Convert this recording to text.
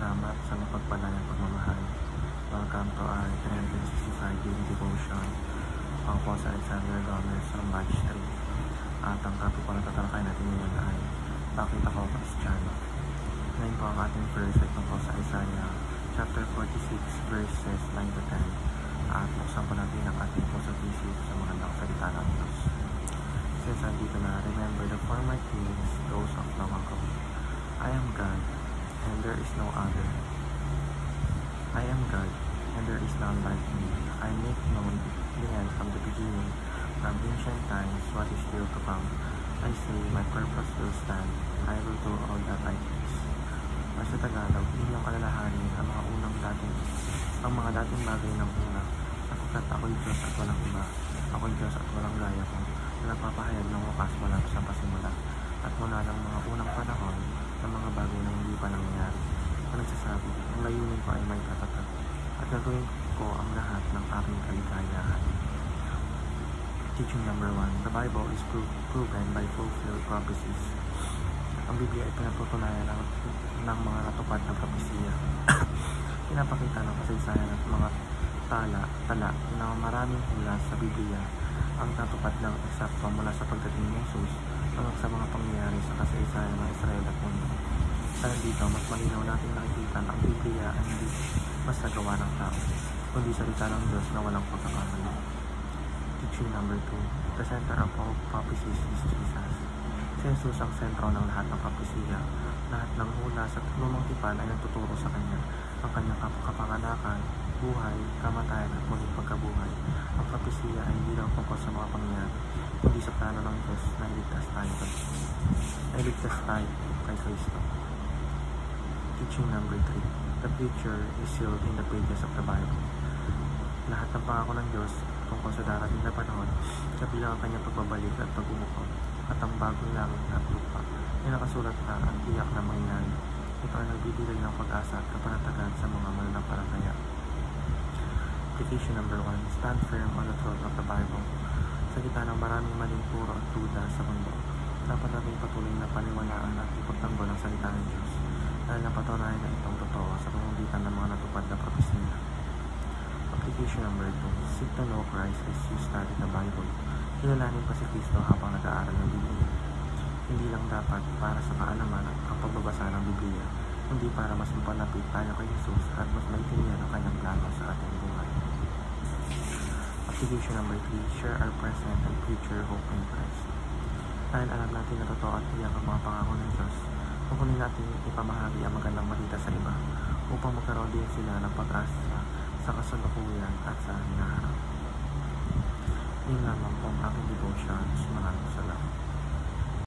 salamat sa mapagpalayang pagmamahal. Welcome to our 365 Daily Devotion. Ako po sa Alexander Gomez from Batch 3. At ang topic po na tatalakay natin ngayon ay bakit ako Kristiyano. Ngayon po ang ating verse ay tungkol sa Isaiah chapter 46 verses 9 to 10. At buksan po natin ang ating puso at isip sa magandang salita ng Diyos. Since andito na, remember the former things, those of long ago. I am God, and there is no other. I am God, and there is none like me. I make known the end from the beginning, from ancient times what is still to come. I say, my purpose will stand. I will do all that I please. Or sa Tagalog, inyong alalahanin ang mga dating bagay ng una. Sapagkat ako'y Diyos at walang iba. Ako'y Diyos at walang gaya ko, na nagpapahayag ng wakas mula sa pasimula. At mula ng mga unang panahon, ng mga bagay na hindi pa nangyayari. At nagsasabi, ang layunin ko ay may tatatag. At gagawin ko ang lahat ng aking kaligayahan. Teaching number 1. The Bible is proven by fulfilled prophecies. Ang Biblia ay pinatutunayan ng mga natupad na propesiya. Pinapakita ng kasaysayan at mga tala na maraming hula sa Biblia ang natupad ng eksakto mula sa pagdating ni Jesus hanggang sa mga pangyayari sa kasaysayan ng Israel at mundo. Dahil dito, mas malinaw natin nakikita na ang Biblia ay hindi basta gawa ng tao, kundi salita ng Diyos na walang pagkakamali. Teaching number 2. The center of all prophecies is Jesus. Si Jesus ang sentro ng lahat ng propesiya. Lahat ng hula sa lumang tipan ay nagtuturo sa Kanya. Ang Kanyang kapanganakan, buhay, kamatayan at muling pagkabuhay. Ang propesiya ay hindi lang tungkol sa mga pangyayari, kundi sa plano ng Diyos na iligtas tayo kay Kristo. Teaching number 3. The future is sealed in the pages of the Bible. Lahat ng pangako ng Diyos tungkol sa darating na panahon, kabilang ang Kanyang pagbabalik at pag-umuko, at ang bagong langit at lupa, ay nakasulat na ang tiyak na mangyayari. Ito ay nagbibigay ng pag-asa at kapanatagan sa mga mananampalataya. Application number 1. Stand firm on the truth of the Bible. Sa gitna ng maraming maling turo at duda sa mundo, dapat natin patuloy na paniwalaan at ipagtanggol ang salita ng Diyos, dahil napatunayan na itong totoo sa pamamagitan ng mga natupad na propesiya. Application number 2. Seek to know Christ as you study the Bible. Kilalanin pa si Kristo habang nag-aaral ng Biblia. Hindi lang dapat para sa kaalaman at ang pagbabasa ng Biblia, kundi para mas mapalapit tayo kay Jesus at mas maintindihan ang Kanyang plano sa ating buhay. Application number 3. Share our present and future hope in Christ. Dahil alam natin na totoo at tiyak ang mga pangako ng Diyos, kukunin natin ipamahagi ang magandang balita sa iba upang magkaroon din sila ng pag-asa sa kasalukuyan at sa hinaharap. Yun lamang po ang aking devotions. Maraming salamat.